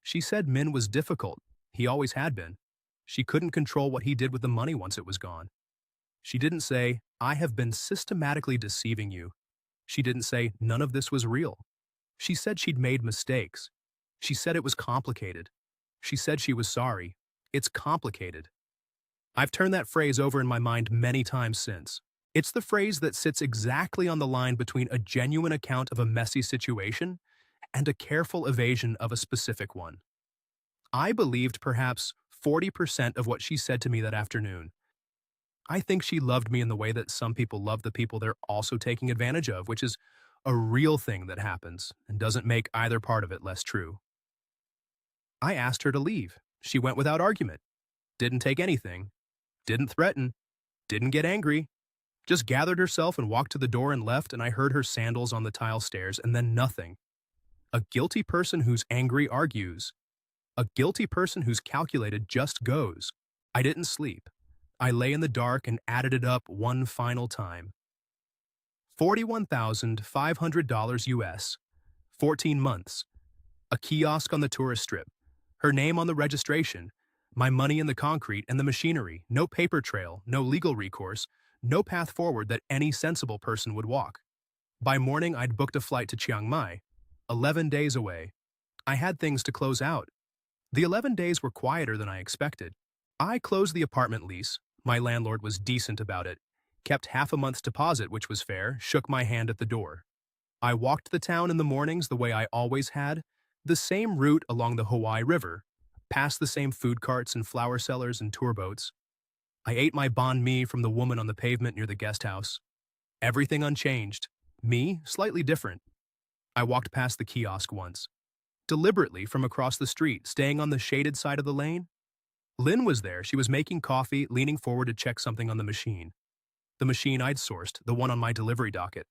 She said Min was difficult. He always had been. She couldn't control what he did with the money once it was gone. She didn't say, I have been systematically deceiving you. She didn't say, none of this was real. She said she'd made mistakes. She said it was complicated. She said she was sorry. It's complicated. I've turned that phrase over in my mind many times since. It's the phrase that sits exactly on the line between a genuine account of a messy situation and a careful evasion of a specific one. I believed perhaps 40% of what she said to me that afternoon. I think she loved me in the way that some people love the people they're also taking advantage of, which is a real thing that happens and doesn't make either part of it less true. I asked her to leave. She went without argument. Didn't take anything. Didn't threaten. Didn't get angry. Just gathered herself and walked to the door and left, and I heard her sandals on the tile stairs, and then nothing. A guilty person who's angry argues. A guilty person who's calculated just goes. I didn't sleep. I lay in the dark and added it up one final time. $41,500 US. 14 months. A kiosk on the tourist strip. Her name on the registration. My money in the concrete and the machinery. No paper trail, no legal recourse, no path forward that any sensible person would walk. By morning, I'd booked a flight to Chiang Mai. 11 days away. I had things to close out. The 11 days were quieter than I expected. I closed the apartment lease. My landlord was decent about it. Kept half a month's deposit, which was fair, shook my hand at the door. I walked the town in the mornings the way I always had, the same route along the Hawaii River, past the same food carts and flower sellers and tour boats. I ate my banh mi from the woman on the pavement near the guest house. Everything unchanged. Me, slightly different. I walked past the kiosk once. Deliberately from across the street, staying on the shaded side of the lane. Lynn was there. She was making coffee, leaning forward to check something on the machine. The machine I'd sourced, the one on my delivery docket.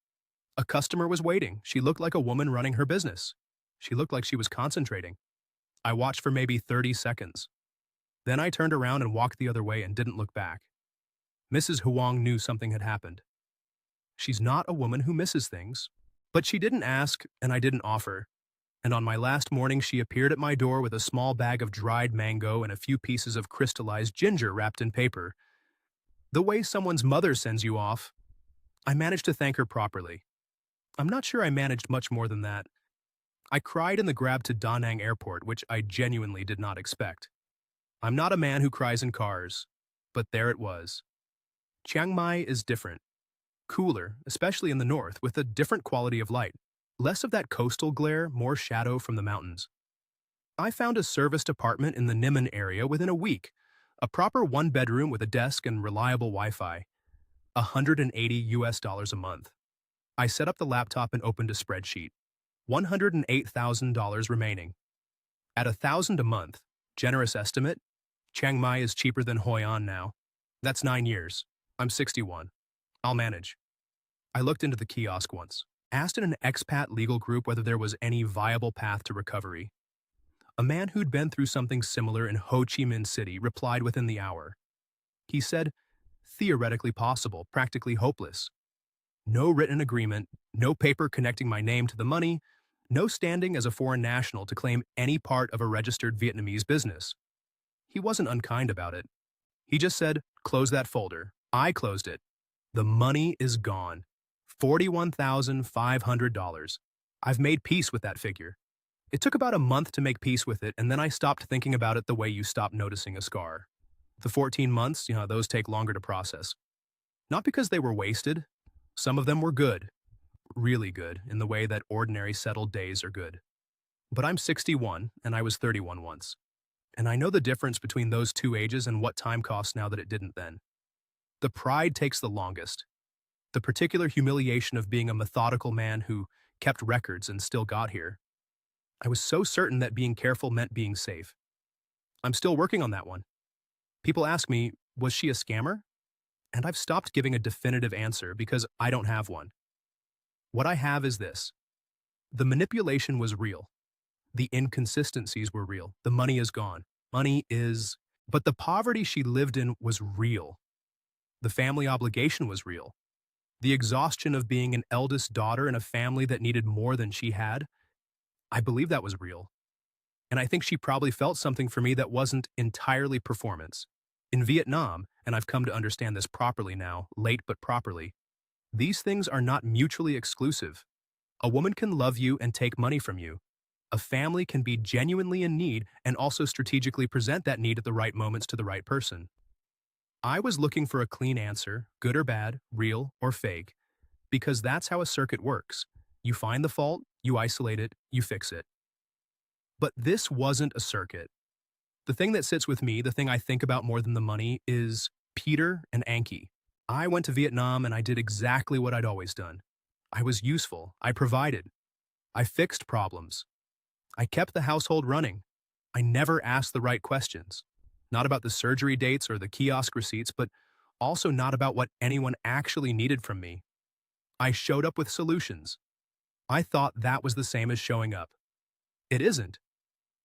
A customer was waiting. She looked like a woman running her business. She looked like she was concentrating. I watched for maybe 30 seconds. Then I turned around and walked the other way and didn't look back. Mrs. Huang knew something had happened. She's not a woman who misses things. But she didn't ask, and I didn't offer. And on my last morning, she appeared at my door with a small bag of dried mango and a few pieces of crystallized ginger wrapped in paper. The way someone's mother sends you off. I managed to thank her properly. I'm not sure I managed much more than that. I cried in the grab to Da Nang Airport, which I genuinely did not expect. I'm not a man who cries in cars, but there it was. Chiang Mai is different. Cooler, especially in the north, with a different quality of light. Less of that coastal glare, more shadow from the mountains. I found a serviced apartment in the Niman area within a week. A proper one-bedroom with a desk and reliable Wi-Fi. $180 a month. I set up the laptop and opened a spreadsheet. $108,000 remaining. At $1,000 a month, generous estimate, Chiang Mai is cheaper than Hoi An now. That's 9 years. I'm 61. I'll manage. I looked into the kiosk once, asked in an expat legal group whether there was any viable path to recovery. A man who'd been through something similar in Ho Chi Minh City replied within the hour. He said, theoretically possible, practically hopeless. No written agreement, no paper connecting my name to the money, no standing as a foreign national to claim any part of a registered Vietnamese business. He wasn't unkind about it. He just said, close that folder. I closed it. The money is gone. $41,500. I've made peace with that figure. It took about a month to make peace with it, and then I stopped thinking about it the way you stop noticing a scar. The 14 months, those take longer to process. Not because they were wasted. Some of them were good. Really good, in the way that ordinary settled days are good. But I'm 61, and I was 31 once. And I know the difference between those two ages and what time costs now that it didn't then. The pride takes the longest. The particular humiliation of being a methodical man who kept records and still got here. I was so certain that being careful meant being safe. I'm still working on that one. People ask me, was she a scammer? And I've stopped giving a definitive answer because I don't have one. What I have is this. The manipulation was real. The inconsistencies were real. The money is gone. Money is But the poverty she lived in was real. The family obligation was real. The exhaustion of being an eldest daughter in a family that needed more than she had, I believe that was real. And I think she probably felt something for me that wasn't entirely performance. In Vietnam, and I've come to understand this properly now, late but properly, these things are not mutually exclusive. A woman can love you and take money from you. A family can be genuinely in need and also strategically present that need at the right moments to the right person. I was looking for a clean answer, good or bad, real or fake, because that's how a circuit works. You find the fault, you isolate it, you fix it. But this wasn't a circuit. The thing that sits with me, the thing I think about more than the money, is Peter and Anki. I went to Vietnam and I did exactly what I'd always done. I was useful. I provided. I fixed problems. I kept the household running. I never asked the right questions. Not about the surgery dates or the kiosk receipts, but also not about what anyone actually needed from me. I showed up with solutions. I thought that was the same as showing up. It isn't.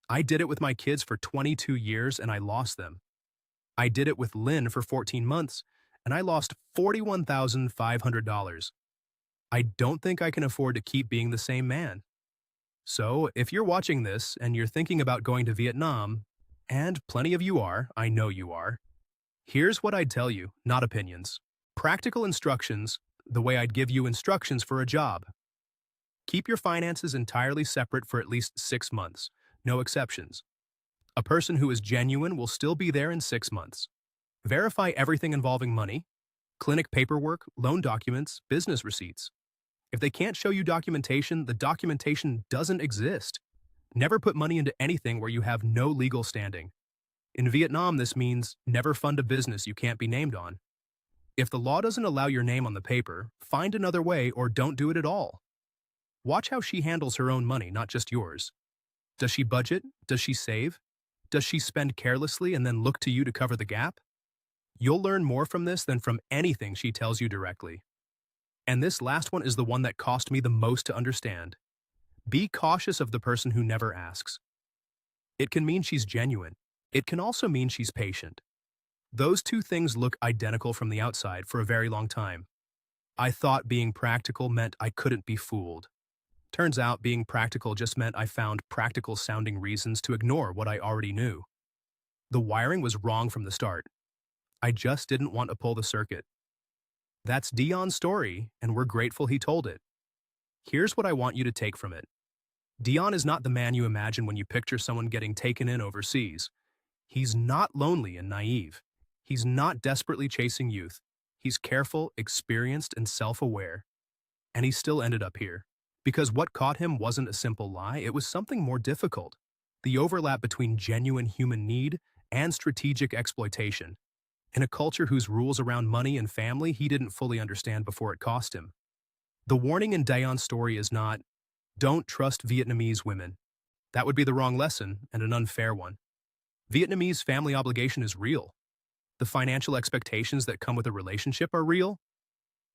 I did it with my kids for 22 years and I lost them. I did it with Lynn for 14 months and I lost $41,500. I don't think I can afford to keep being the same man. So, if you're watching this and you're thinking about going to Vietnam, and plenty of you are, I know you are, here's what I'd tell you, not opinions. Practical instructions, the way I'd give you instructions for a job. Keep your finances entirely separate for at least 6 months, no exceptions. A person who is genuine will still be there in 6 months. Verify everything involving money, clinic paperwork, loan documents, business receipts. If they can't show you documentation, the documentation doesn't exist. Never put money into anything where you have no legal standing. In Vietnam, this means never fund a business you can't be named on. If the law doesn't allow your name on the paper, find another way or don't do it at all. Watch how she handles her own money, not just yours. Does she budget? Does she save? Does she spend carelessly and then look to you to cover the gap? You'll learn more from this than from anything she tells you directly. And this last one is the one that cost me the most to understand. Be cautious of the person who never asks. It can mean she's genuine. It can also mean she's patient. Those two things look identical from the outside for a very long time. I thought being practical meant I couldn't be fooled. Turns out being practical just meant I found practical-sounding reasons to ignore what I already knew. The wiring was wrong from the start. I just didn't want to pull the circuit. That's Dion's story, and we're grateful he told it. Here's what I want you to take from it. Dion is not the man you imagine when you picture someone getting taken in overseas. He's not lonely and naive. He's not desperately chasing youth. He's careful, experienced, and self-aware. And he still ended up here. Because what caught him wasn't a simple lie, it was something more difficult. The overlap between genuine human need and strategic exploitation. In a culture whose rules around money and family he didn't fully understand before it cost him. The warning in Dion's story is not, don't trust Vietnamese women. That would be the wrong lesson and an unfair one. Vietnamese family obligation is real. The financial expectations that come with a relationship are real.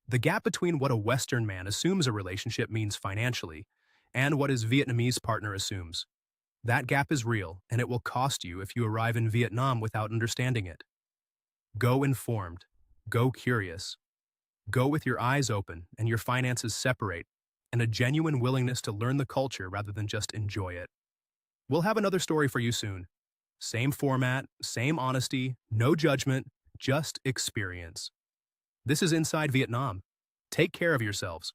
The gap between what a Western man assumes a relationship means financially and what his Vietnamese partner assumes. That gap is real, and it will cost you if you arrive in Vietnam without understanding it. Go informed. Go curious. Go with your eyes open and your finances separate, and a genuine willingness to learn the culture rather than just enjoy it. We'll have another story for you soon. Same format, same honesty, no judgment, just experience. This is Inside Vietnam. Take care of yourselves.